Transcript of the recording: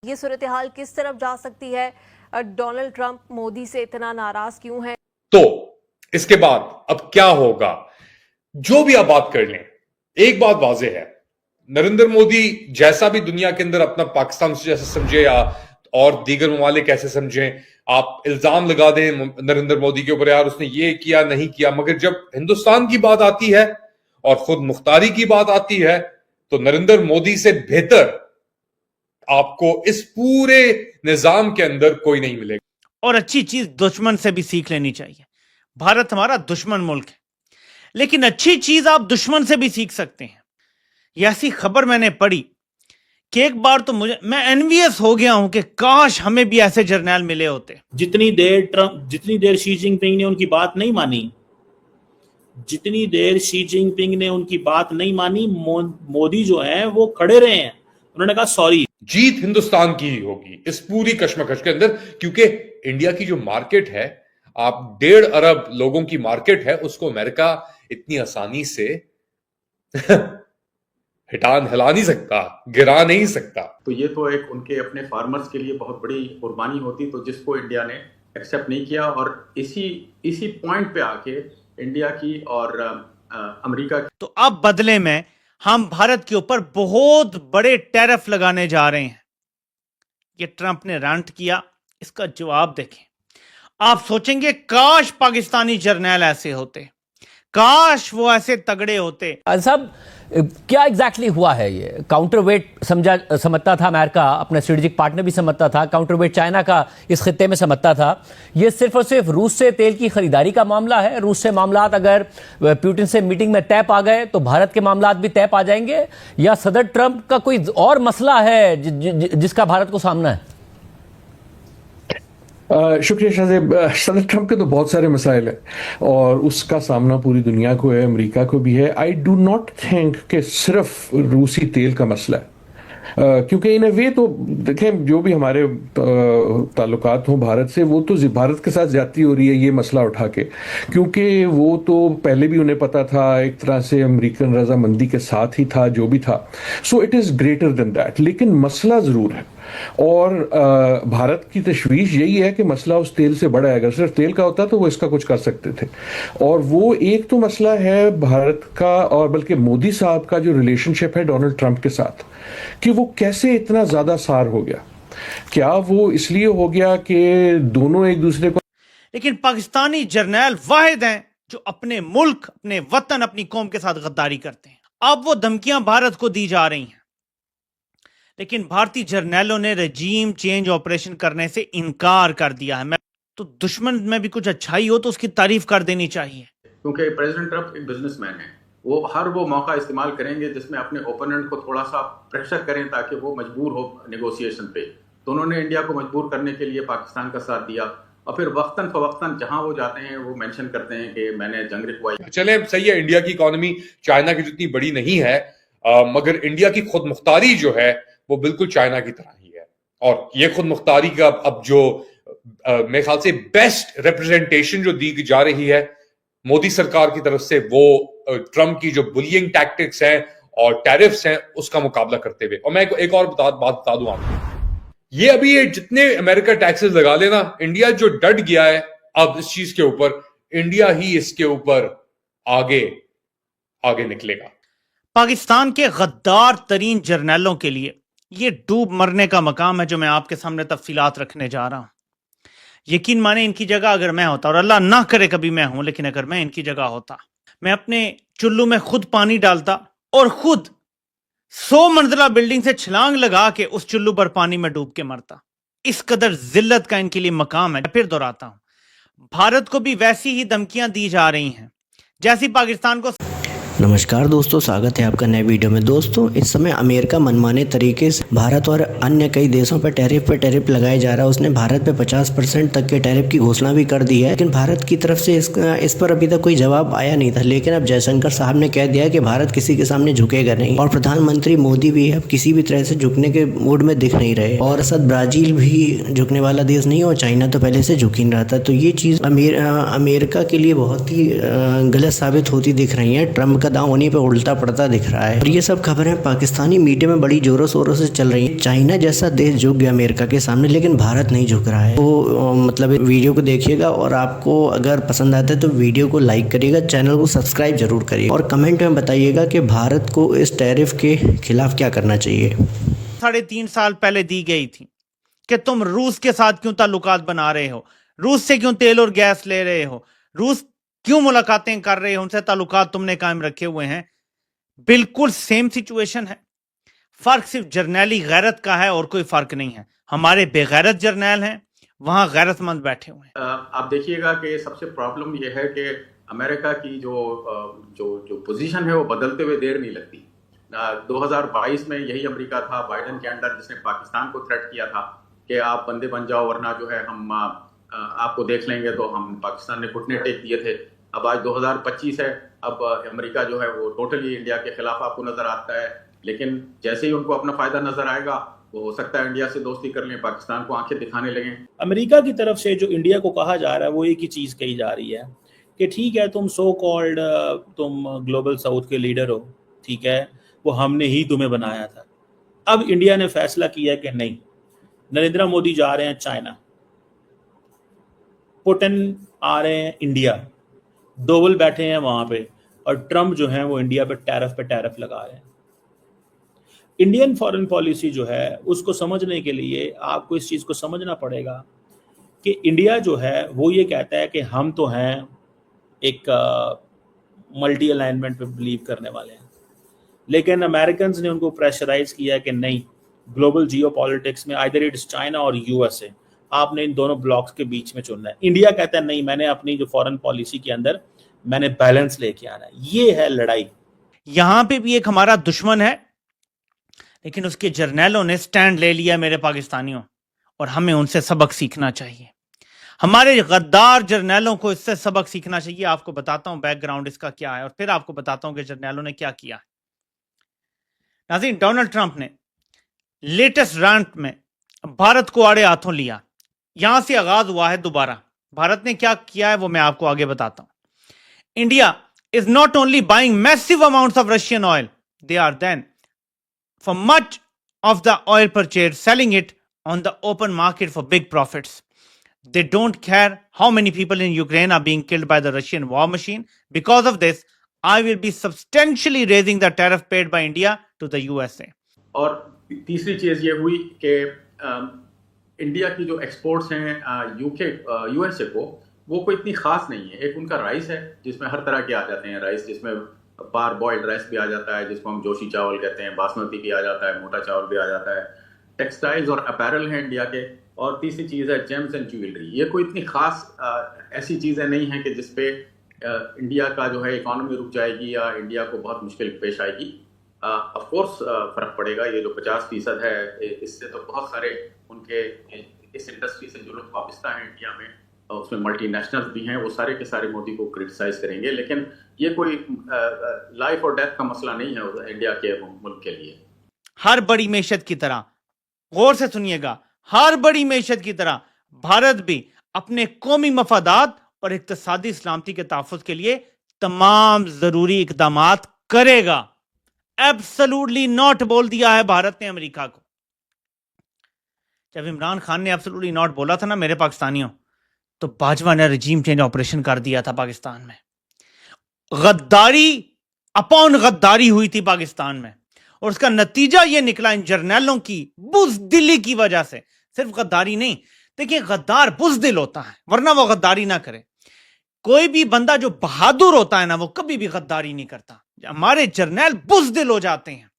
ये सूरत हाल किस तरफ जा सकती है? डोनाल्ड ट्रंप मोदी से इतना नाराज क्यों है? तो इसके बाद अब क्या होगा? जो भी आप बात कर लें, एक बात वाज़ेह है, नरेंद्र मोदी जैसा भी दुनिया के अंदर अपना पाकिस्तान से जैसे समझे या और दीगर ममालिक कैसे समझें, आप इल्जाम लगा दें नरेंद्र मोदी के ऊपर, यार उसने ये किया नहीं किया, मगर जब हिंदुस्तान की बात आती है और खुद मुख्तारी की बात आती है तो नरेंद्र मोदी से बेहतर आपको इस पूरे निजाम के अंदर कोई नहीं मिलेगा। और अच्छी चीज दुश्मन से भी सीख लेनी चाहिए। भारत हमारा दुश्मन मुल्क है, लेकिन अच्छी चीज आप दुश्मन से भी सीख सकते हैं। ये ऐसी खबर मैंने पढ़ी कि एक बार तो मैं एनवियस हो गया हूं कि काश हमें भी ऐसे जर्नैल मिले होते। जितनी देर शी जिनपिंग ने उनकी बात नहीं मानी, जितनी देर शी जिनपिंग ने उनकी बात नहीं मानी, मोदी जो है वो खड़े रहे हैं। उन्होंने कहा सॉरी। जीत हिंदुस्तान की ही होगी इस पूरी कश्मकश के अंदर, क्योंकि इंडिया की जो मार्केट है, आप 1.5 अरब लोगों की मार्केट है, उसको अमेरिका इतनी आसानी से हिला नहीं सकता, गिरा नहीं सकता। तो ये तो एक उनके अपने फार्मर्स के लिए बहुत बड़ी कुर्बानी होती, तो जिसको इंडिया ने एक्सेप्ट नहीं किया। और इसी पॉइंट पे आके इंडिया की और अमेरिका की, तो अब बदले में हम भारत के ऊपर बहुत बड़े टैरिफ लगाने जा रहे हैं। ये ट्रंप ने रैंट किया, इसका जवाब देखें। आप सोचेंगे काश पाकिस्तानी जर्नैल ऐसे होते, काश वो ऐसे तगड़े होते। साहब क्या एग्जैक्टली हुआ है? ये काउंटरवेट समझता था अमेरिका, अपना स्ट्रेटेजिक पार्टनर भी समझता था, काउंटरवेट चाइना का इस खित्ते में समझता था। ये सिर्फ और सिर्फ रूस से तेल की खरीदारी का मामला है? रूस से मामलात अगर पुतिन से मीटिंग में तय पा गए तो भारत के मामलात भी तय पा जाएंगे, या सदर ट्रंप का कोई और मसला है जिसका भारत को सामना है? शुक्रिया शाहजेब। सदर ट्रंप के तो बहुत सारे मसाइल हैं और उसका सामना पूरी दुनिया को है, अमेरिका को भी है। आई डू नॉट थिंक कि सिर्फ रूसी तेल का मसला है, क्योंकि इन वे तो देखें, जो भी हमारे ताल्लुकात हों भारत से, वो तो भारत के साथ ज्यादती हो रही है ये मसला उठा के, क्योंकि वो तो पहले भी उन्हें पता था, एक तरह से अमेरिकन रजामंदी के साथ ही था जो भी था। So it is greater than that, लेकिन मसला ज़रूर है। और भारत की तशवीश यही है कि मसला उस तेल से बड़ा है। अगर सिर्फ तेल का होता तो वो इसका कुछ कर सकते थे। और वो एक तो मसला है भारत का, और बल्कि मोदी साहब का जो रिलेशनशिप है डोनाल्ड ट्रंप के साथ, कि वो कैसे इतना ज्यादा सार हो गया। क्या वो इसलिए हो गया कि दोनों एक दूसरे को, लेकिन पाकिस्तानी जर्नैल वाहिद हैं जो अपने मुल्क, अपने वतन, अपनी कौम के साथ गद्दारी करते हैं। अब वो धमकियां भारत को दी जा रही हैं, लेकिन भारतीय जर्नैलों ने रजीम चेंज ऑपरेशन करने से इनकार कर दिया है। तो दुश्मन में भी कुछ अच्छाई हो तो उसकी तारीफ कर देनी चाहिए, क्योंकि प्रेसिडेंट ट्रंप एक बिजनेसमैन है। वो हर वो मौका इस्तेमाल करेंगे जिसमें अपने ओपोनेंट को थोड़ा सा प्रेशर करें ताकि वो मजबूर हो नेगोशिएशन पे। तो उन्होंने इंडिया को मजबूर करने के लिए पाकिस्तान का साथ दिया, और फिर वक्तन फवक्तन जहां वो जाते हैं वो मेंशन करते हैं कि मैंने जंग रुकवाई। चले सही है, इंडिया की इकोनॉमी चाइना की जितनी बड़ी नहीं है, मगर इंडिया की खुद मुख्तारी जो है वो बिल्कुल चाइना की तरह ही है। और ये खुद मुख्तारी का अब जो मेरे ख्याल से बेस्ट रिप्रेजेंटेशन जो दी जा रही है मोदी सरकार की तरफ से, वो ट्रंप की जो बुलिंग टैक्टिक्स हैं और टैरिफ्स हैं उसका मुकाबला करते हुए। और मैं एक और बात बता दूं आपको, ये अभी ये जितने अमेरिका टैक्सेस लगा लेना, इंडिया जो डट गया है अब इस चीज के ऊपर, इंडिया ही इसके ऊपर आगे निकलेगा। पाकिस्तान के गद्दार तरीन जर्नैलों के लिए ये डूब मरने का मकाम है जो मैं आपके सामने तफसीलात रखने जा रहा हूं। यकीन माने इनकी जगह अगर मैं होता, और अल्लाह ना करे कभी मैं हूं, लेकिन अगर मैं इनकी जगह होता, मैं अपने चुल्लू में खुद पानी डालता और खुद 100 मंजिला बिल्डिंग से छलांग लगा के उस चुल्लू पर पानी में डूब के मरता। इस कदर जिल्लत का इनके लिए मकाम है। फिर दोहराता हूं, भारत को भी वैसी ही धमकियां दी जा रही हैं जैसी पाकिस्तान को। नमस्कार दोस्तों, स्वागत है आपका नए वीडियो में। दोस्तों, इस समय अमेरिका मनमाने तरीके से भारत और अन्य कई देशों पर टैरिफ लगाया जा रहा है। उसने भारत पे 50% तक के टैरिफ की घोषणा भी कर दी है, लेकिन भारत की तरफ से इस पर अभी तक कोई जवाब आया नहीं था। लेकिन अब जयशंकर साहब ने कह दिया कि भारत किसी के सामने झुकेगा नहीं, और प्रधानमंत्री मोदी भी अब किसी भी तरह से झुकने के मूड में दिख नहीं रहे। और सद ब्राजील भी झुकने वाला देश नहीं, और चाइना तो पहले से झुक ही नहीं रहा था। तो ये चीज़ अमेरिका के लिए बहुत ही गलत साबित होती दिख रही है। ट्रंप का दांव उन्हीं पे उल्टा पड़ता दिख रहा है। और ये सब खबरें पाकिस्तानी मीडिया में बड़ी जोरों शोरों से चल रही है। चाइना जैसा देश झुक गया अमेरिका के सामने, लेकिन भारत नहीं झुक रहा है। तो मतलब वीडियो को देखिएगा और आपको अगर पसंद आता है तो वीडियो को लाइक करिएगा, चैनल को सब्सक्राइब जरूर करिए और कमेंट में बताइएगा कि भारत को इस टैरिफ के खिलाफ क्या करना चाहिए। 3.5 साल पहले दी गई थी कि तुम रूस के साथ क्यों ताल्लुकात बना रहे हो, रूस से क्यों तेल और गैस ले रहे हो, रूस क्यों मुलाकातें कर रहे हो, उनसे ताल्लुकात तुमने कायम रखे हुए हैं। बिल्कुल सेम सिचुएशन है, फर्क सिर्फ जर्नैली गैरत का है और कोई फर्क नहीं है। हमारे बेगैरत जर्नैल हैं, वहां गैरतमंद बैठे हुए हैं। आप देखिएगा कि सबसे प्रॉब्लम यह है कि अमेरिका की जो पोजीशन है वो बदलते हुए देर नहीं लगती। 2022 में यही अमेरिका था बाइडेन के अंडर जिसने पाकिस्तान को थ्रेट किया था कि आप बंदे बन जाओ वरना जो है हम आपको देख लेंगे, तो हम पाकिस्तान ने घुटने टेक दिए थे। अब आज 2025 है, अब अमेरिका जो है वो टोटली इंडिया के खिलाफ आपको नजर आता है, लेकिन जैसे ही उनको अपना फायदा नजर आएगा वो हो सकता है इंडिया से दोस्ती कर लें, पाकिस्तान को आंखें दिखाने लगें। अमेरिका की तरफ से जो इंडिया को कहा जा रहा है वो एक ही चीज़ कही जा रही है कि ठीक है तुम सो कॉल्ड तुम ग्लोबल साउथ के लीडर हो, ठीक है, वो हमने ही तुम्हें बनाया था। अब इंडिया ने फैसला किया कि नहीं, नरेंद्र मोदी जा रहे हैं चाइना, पुतिन आ रहे हैं इंडिया, डोवल बैठे हैं वहां पे, और ट्रम्प जो है वो इंडिया पे टैरिफ लगा रहे हैं। इंडियन फॉरेन पॉलिसी जो है उसको समझने के लिए आपको इस चीज़ को समझना पड़ेगा कि इंडिया जो है वो ये कहता है कि हम तो हैं एक मल्टी अलाइनमेंट पे बिलीव करने वाले हैं, लेकिन अमेरिकन्स ने उनको प्रेशराइज किया कि नहीं, ग्लोबल जियोपॉलिटिक्स में आइदर इट्स चाइना और यूएसए, आपने इन दोनों ब्लॉक्स के बीच में चुनना है। इंडिया कहता है नहीं, मैंने अपनी जो फॉरेन पॉलिसी के अंदर मैंने बैलेंस लेके आना है। ये है लड़ाई। यहां पे भी एक हमारा दुश्मन है, लेकिन उसके जर्नैलों ने स्टैंड ले लिया मेरे पाकिस्तानियों, और हमें उनसे सबक सीखना चाहिए। हमारे गद्दार जर्नैलों को इससे सबक सीखना चाहिए। आपको बताता हूं बैकग्राउंड इसका क्या है और फिर आपको बताता हूं कि जर्नैलों ने क्या किया है। नाज़रीन, डोनाल्ड ट्रंप ने लेटेस्ट रैंट में भारत को आड़े हाथों लिया। यहां से आगाज हुआ है दोबारा। भारत ने क्या किया है वो मैं आपको आगे बताता हूं। India is not only buying massive amounts of Russian oil, they are then for much of the oil purchase selling it on the open market for big profits. They don't care how many people in Ukraine are being killed by the Russian war machine. Because of this, I will be substantially raising the tariff paid by India to the USA. और तीसरी चीज ये हुई कि India की जो exports हैं USA को, वो कोई इतनी खास नहीं है। एक उनका राइस है जिसमें हर तरह के आ जाते हैं राइस, जिसमें पार बॉइल्ड राइस भी आ जाता है जिसको हम जोशी चावल कहते हैं, बासमती भी आ जाता है, मोटा चावल भी आ जाता है, टेक्सटाइल्स और अपैरल हैं इंडिया के, और तीसरी चीज़ है जेम्स एंड ज्वेलरी। ये कोई इतनी खास ऐसी चीज़ें नहीं हैं कि जिसपे इंडिया का जो है इकोनॉमी रुक जाएगी या इंडिया को बहुत मुश्किल पेश आएगी। ऑफ कोर्स फ़र्क पड़ेगा, ये जो 50% है इससे तो बहुत सारे उनके इस इंडस्ट्री से जो लोग वाबस्ता हैं इंडिया में, उसमें मल्टीनेशनल्स भी हैं, वो सारे के सारे मोदी को क्रिटिसाइज करेंगे, लेकिन ये कोई लाइफ और डेथ का मसला नहीं है इंडिया के मुल्क के लिए। हर बड़ी मेशत की तरह, गौर से सुनिएगा, हर बड़ी मेशत की तरह भारत भी अपने कौमी मफादात और इक्तिसादी सलामती के तहफ़्फ़ुज़ के लिए तमाम जरूरी इकदामात करेगा। एब्सोल्युटली नॉट बोल दिया है भारत ने अमेरिका को। जब इमरान खान ने एब्सोल्युटली नॉट बोला था ना मेरे पाकिस्तानियों, तो बाजवा ने रजीम चेंज ऑपरेशन कर दिया था पाकिस्तान में। गद्दारी अपॉन गद्दारी हुई थी पाकिस्तान में, और उसका नतीजा यह निकला इन जर्नैलों की बुज़दिली की वजह से। सिर्फ गद्दारी नहीं, देखिए गद्दार बुज़दिल होता है, वरना वो गद्दारी ना करे। कोई भी बंदा जो बहादुर होता है ना, वो कभी भी गद्दारी नहीं करता। हमारे जर्नैल बुज़दिल हो जाते हैं,